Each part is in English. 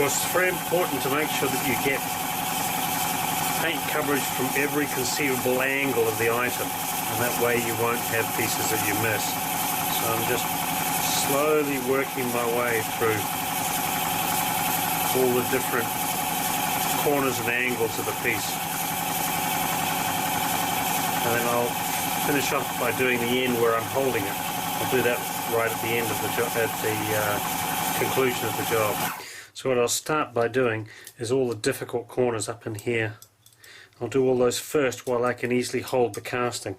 course, it's very important to make sure that you get paint coverage from every conceivable angle of the item, and that way you won't have pieces that you miss. So I'm just slowly working my way through all the different corners and angles of the piece, and then I'll finish off by doing the end where I'm holding it. I'll do that right at the end of the job, at the conclusion of the job. So what I'll start by doing is all the difficult corners up in here. I'll do all those first while I can easily hold the casting.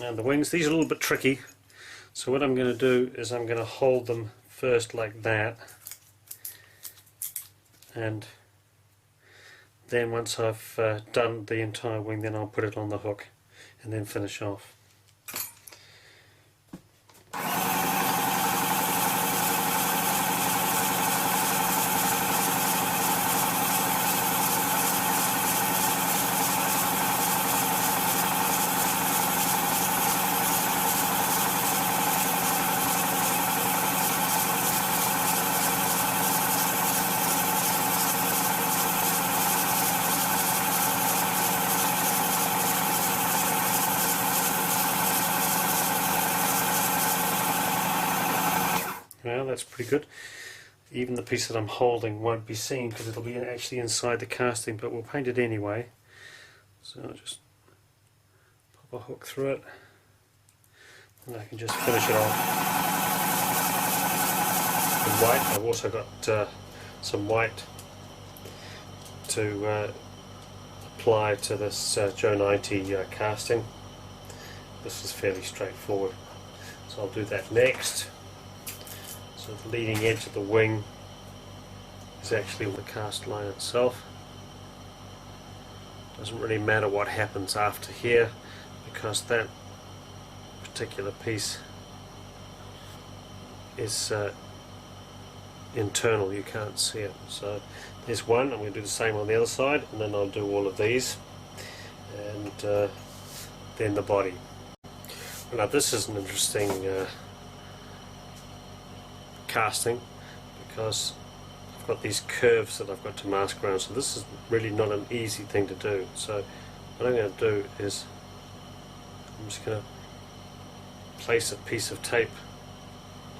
And the wings, these are a little bit tricky, so what I'm going to do is I'm going to hold them first like that, and then once I've done the entire wing, then I'll put it on the hook and then finish off. Well, that's pretty good. Even the piece that I'm holding won't be seen because it'll be actually inside the casting, but we'll paint it anyway. So I'll just pop a hook through it and I can just finish it off with white. I've also got some white to apply to this Joe 90 casting. This is fairly straightforward, so I'll do that next. So the leading edge of the wing is actually the cast line itself. Doesn't really matter what happens after here because that particular piece is internal, you can't see it. So there's one. I'm going to do the same on the other side, and then I'll do all of these, and then the body. Now this is an interesting casting because I've got these curves that I've got to mask around, so this is really not an easy thing to do. So what I'm going to do is I'm just going to place a piece of tape,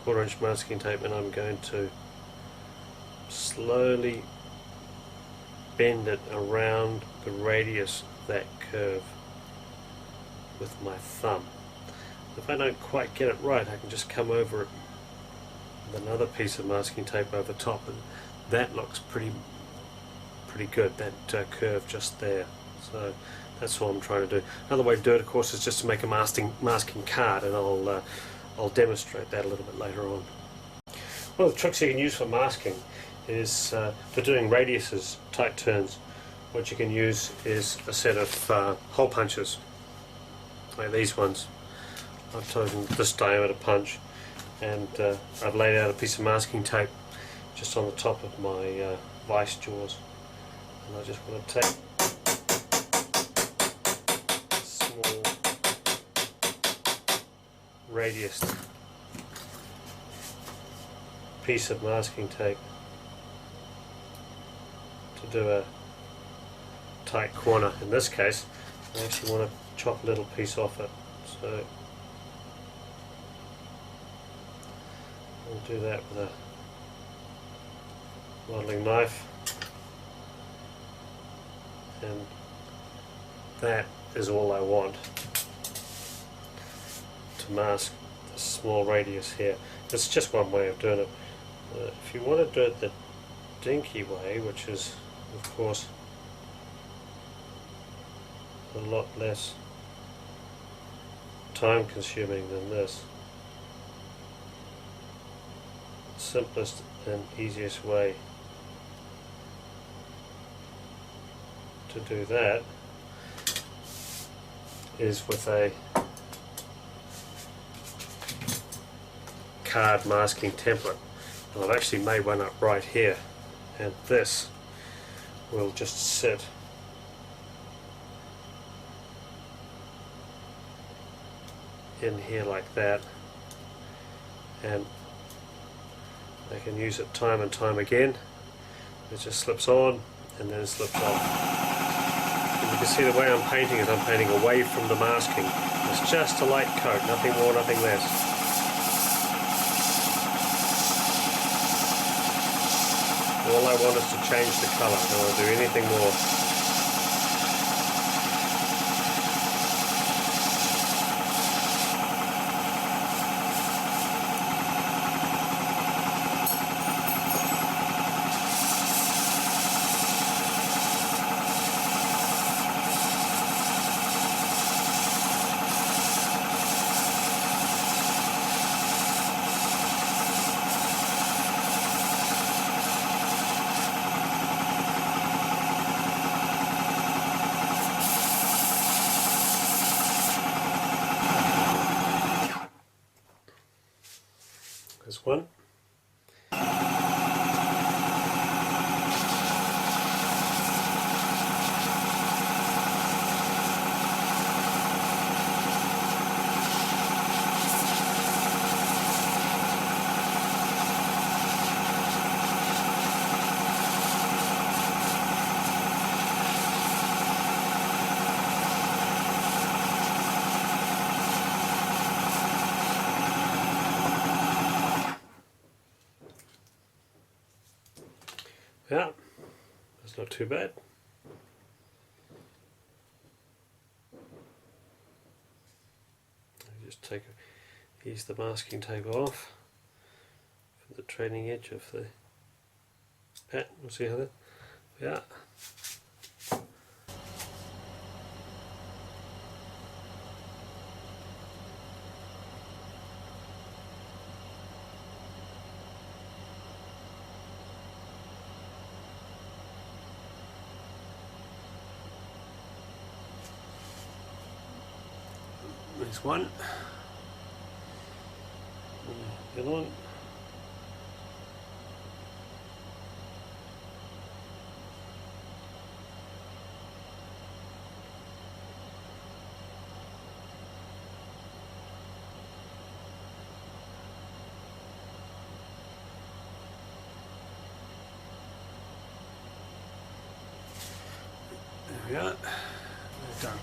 1/4 inch masking tape, and I'm going to slowly bend it around the radius of that curve with my thumb. If I don't quite get it right, I can just come over it with another piece of masking tape over top, and that looks pretty good, that curve just there. So that's what I'm trying to do. Another way to do it, of course, is just to make a masking card, and I'll demonstrate that a little bit later on. One of the tricks you can use for masking is for doing radiuses, tight turns. What you can use is a set of hole punches, like these ones. I've chosen this diameter punch, and I've laid out a piece of masking tape just on the top of my vice jaws, and I just want to take a small radius piece of masking tape to do a tight corner. In this case, I actually want to chop a little piece off it, so I'll do that with a modeling knife, and that is all I want to mask the small radius here. It's just one way of doing it. If you want to do it the Dinky way, which is of course a lot less time consuming than this, the simplest and easiest way to do that is with a card masking template. And I've actually made one up right here, and this will just sit in here like that, and I can use it time and time again. It just slips on and then slips off. And you can see the way I'm painting is I'm painting away from the masking. It's just a light coat, nothing more, nothing less. All I want is to change the colour. I don't want to do anything more. There's one. Yeah, that's not too bad. Just ease the masking tape off from the trailing edge of the pattern. We'll see how that. Yeah. There's one. The other one. There we are. They're done.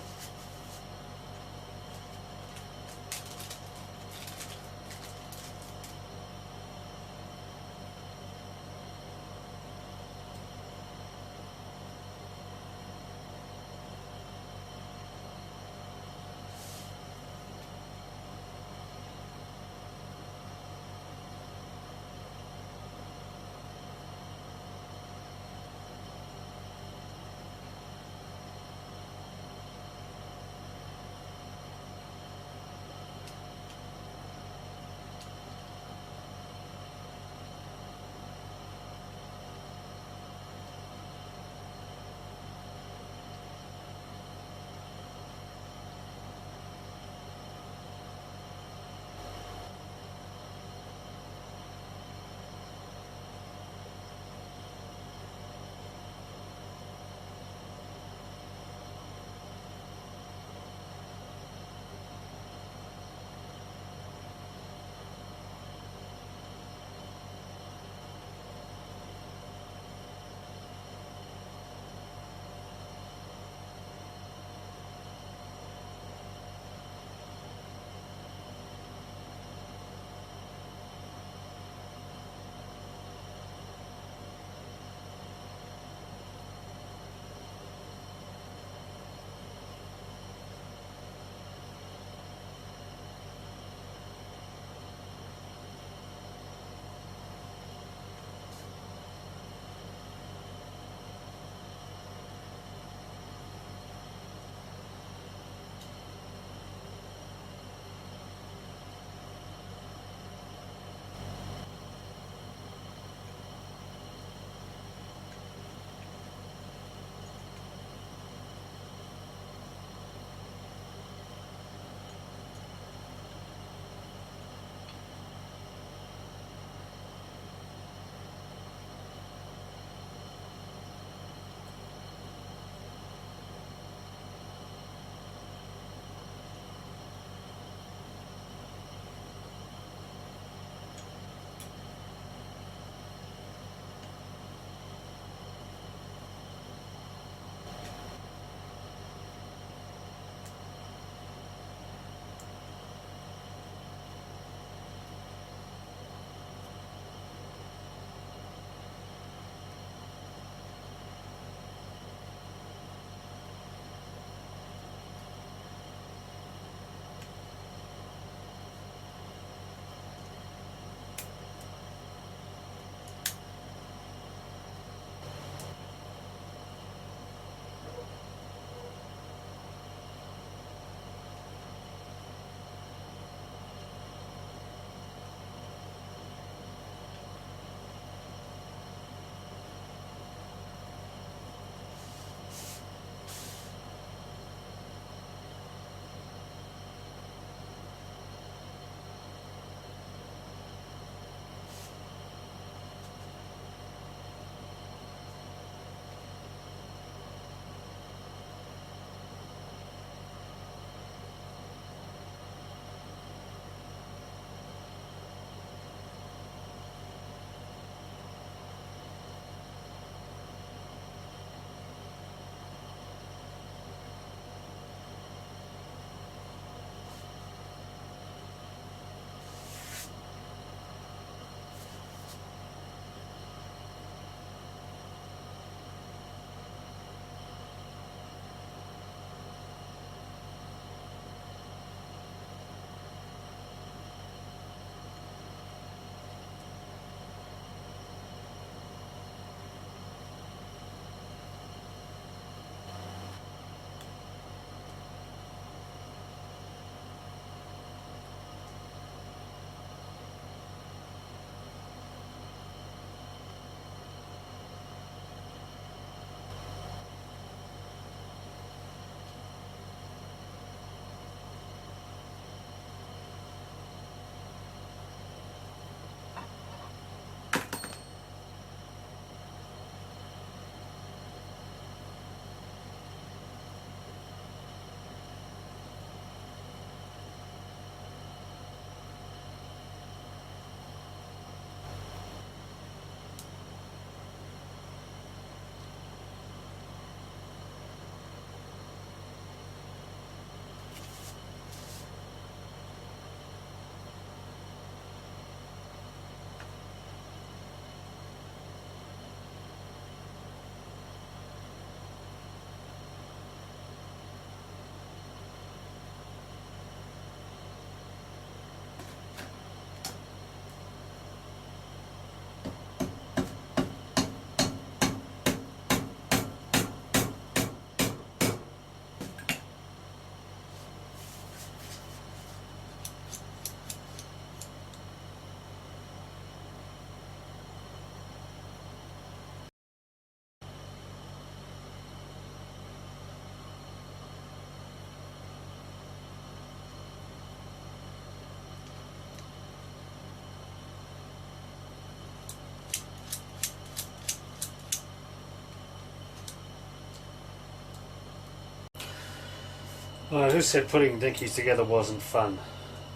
Well, who said putting dinkies together wasn't fun?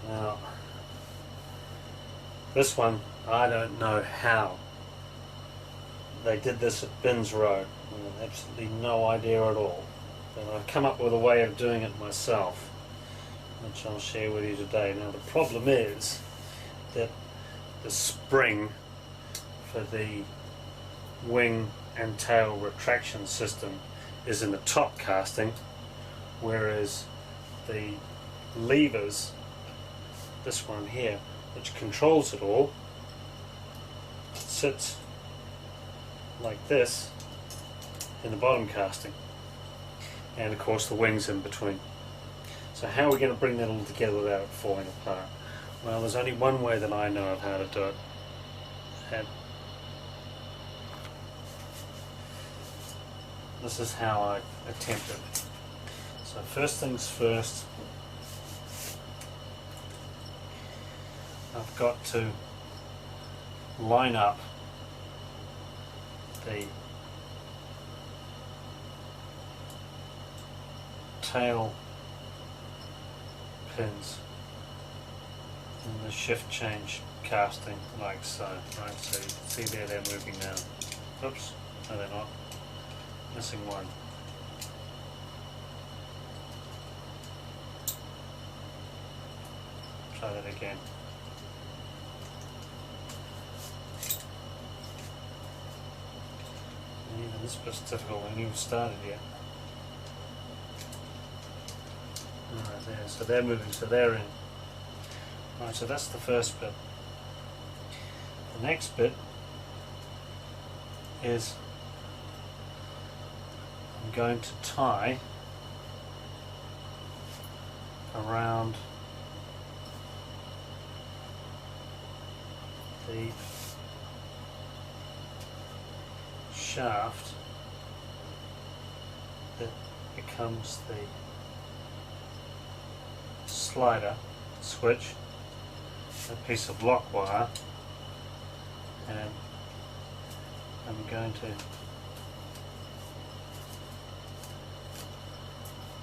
Now, this one, I don't know how they did this at Binns Road. I have absolutely no idea at all. But I've come up with a way of doing it myself, which I'll share with you today. Now, the problem is that the spring for the wing and tail retraction system is in the top casting, whereas the levers, this one here, which controls it all, sits like this in the bottom casting, and of course the wings in between. So how are we going to bring that all together without it falling apart? Well, there's only one way that I know of how to do it, and this is how I attempt it. So first things first, I've got to line up the tail pins in the shift change casting like so. Right, so you can see there they're moving now. Oops, no they're not. Missing one. Try that again. And even this bit's difficult when you started yet. Alright, there. So they're moving, so they're in. Right, so that's the first bit. The next bit is I'm going to tie around the shaft that becomes the slider switch, a piece of lock wire, and I'm going to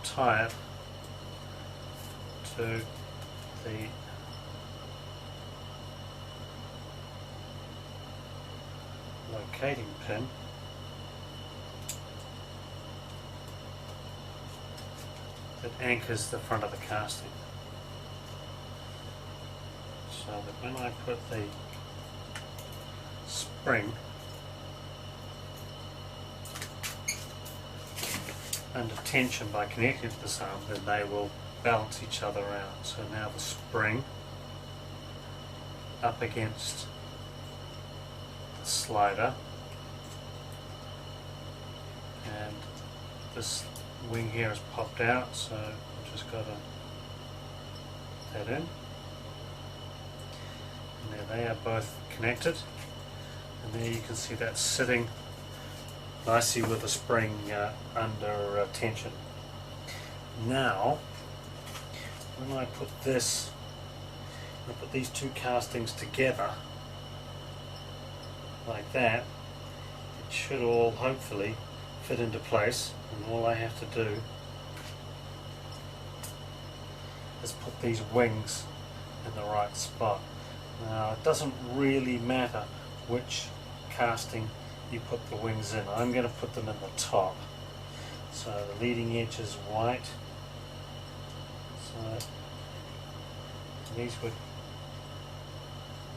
tie it to the locating pin that anchors the front of the casting, so that when I put the spring under tension by connecting to this arm, then they will balance each other out. So now the spring up against the slider, and this wing here has popped out, so I've just got to put that in, and there they are both connected, and there you can see that sitting nicely with the spring under tension. Now when I put this, I put these two castings together like that, it should all hopefully fit into place, and all I have to do is put these wings in the right spot. Now it doesn't really matter which casting you put the wings in. I'm going to put them in the top. So the leading edge is white, so these would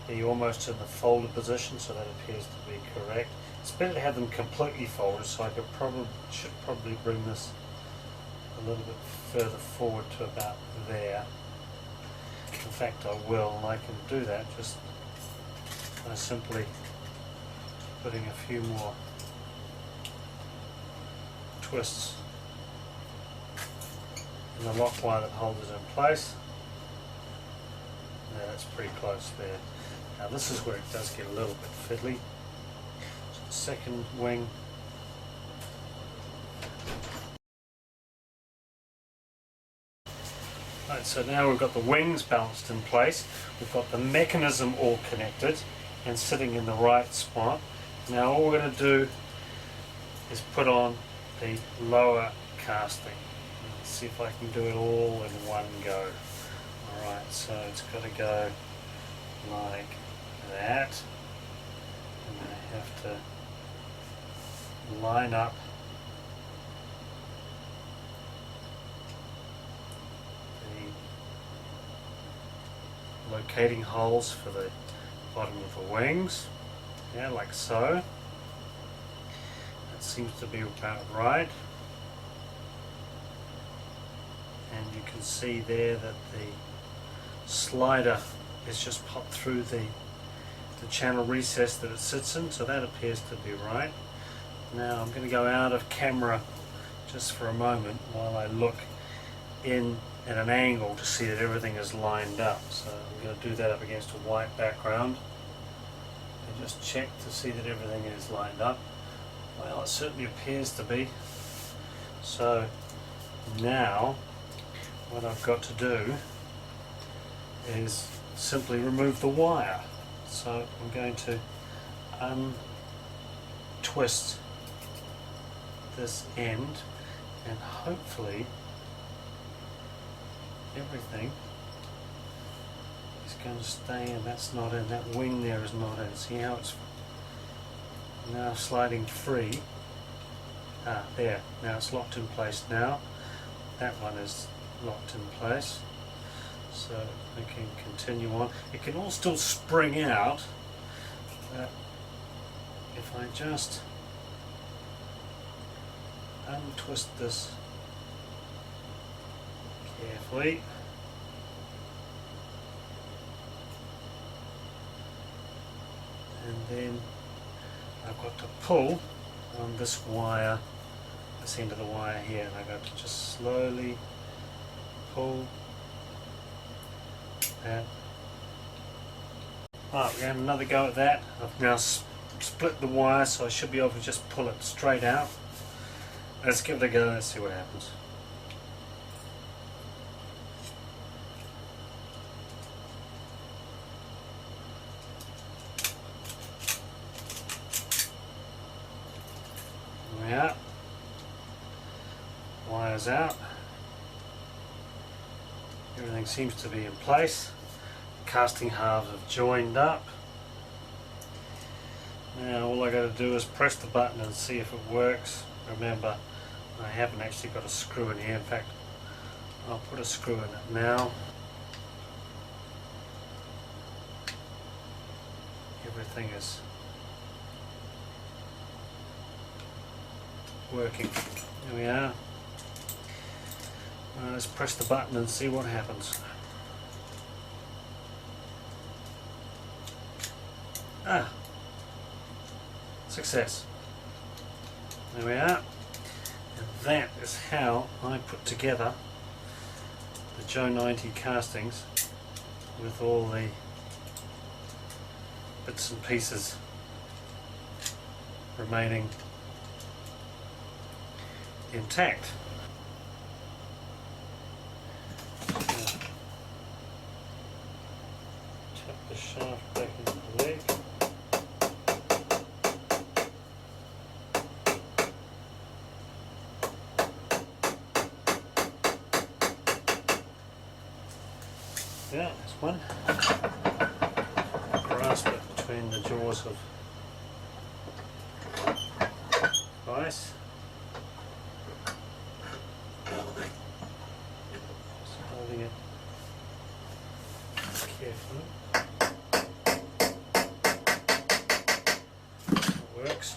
be almost in the folded position, so that appears to be correct. It's better to have them completely folded, so I should probably bring this a little bit further forward to about there. In fact I will, and I can do that just by simply putting a few more twists in the lock wire that holds it in place. Yeah, that's pretty close there. Now this is where it does get a little bit fiddly. So the second wing, right, so now we've got the wings balanced in place, we've got the mechanism all connected and sitting in the right spot. Now all we're going to do is put on the lower casting. see if I can do it all in one go. Alright, so it's got to go like that, and I have to line up the locating holes for the bottom of the wings, yeah, like so. That seems to be about right. And you can see there that the slider is just popped through the channel recess that it sits in, so that appears to be right. Now I'm going to go out of camera just for a moment while I look in at an angle to see that everything is lined up. So I'm going to do that up against a white background and just check to see that everything is lined up. Well, it certainly appears to be. So now what I've got to do is simply remove the wire. So I'm going to untwist this end, and hopefully everything is going to stay in. That's not in. That wing there is not in. See how it's now sliding free? Ah, there. Now it's locked in place now. That one is locked in place. So we can continue on. It can all still spring out, but if I just untwist this carefully, and then I've got to pull on this wire, this end of the wire here, and I've got to just slowly pull that. Right, we're going to have another go at that. I've now split the wire, so I should be able to just pull it straight out. Let's give it a go, let's see what happens. There we are. Wires out. Everything seems to be in place. Casting halves have joined up. Now all I got to do is press the button and see if it works. Remember, I haven't actually got a screw in here. In fact, I'll put a screw in it now. Everything is working. There we are. Let's press the button and see what happens. Ah, success. There we are. And that is how I put together the Joe 90 castings with all the bits and pieces remaining intact. Tap the shaft back into the leg. Yeah, there's one. Grasp it between the jaws of ice. Just holding it carefully. It works.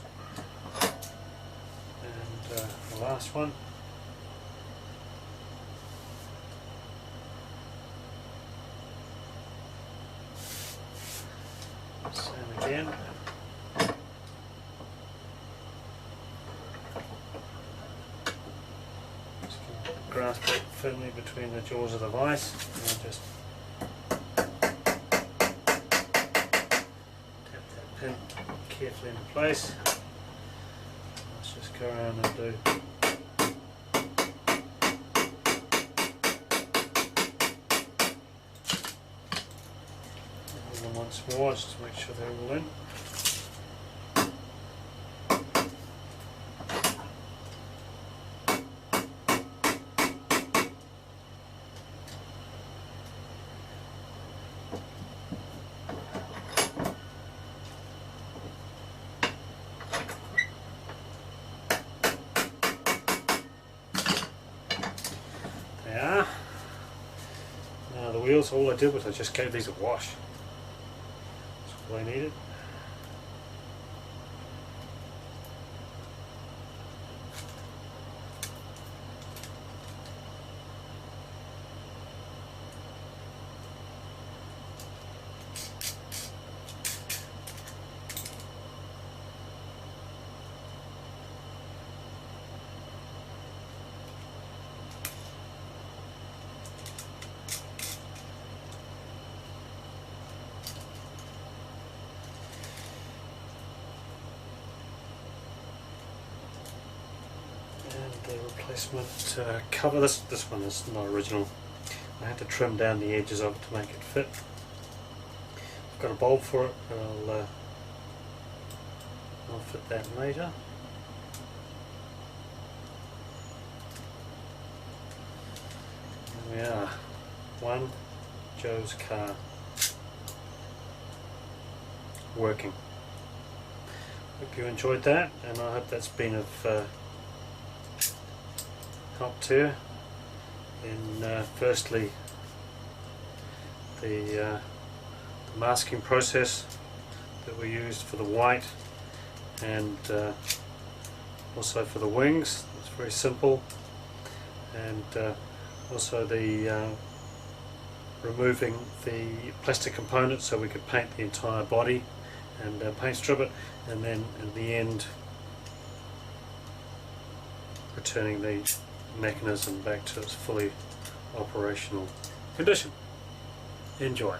And the last one. Same again. Just grasp it firmly between the jaws of the vise and just tap that pin carefully into place. Let's just go around and do once more, just to make sure they're all in. wheels, all I did was I just gave these a wash. That's all I needed. The replacement cover, this one is not original. I had to trim down the edges of it to make it fit. I've got a bulb for it, and I'll fit that later. There we are, one Joe's car working. Hope you enjoyed that, and I hope that's been of help to in firstly the masking process that we used for the white, and also for the wings. It's very simple, and also the removing the plastic components so we could paint the entire body and paint strip it, and then in the end returning the mechanism back to its fully operational condition. Enjoy.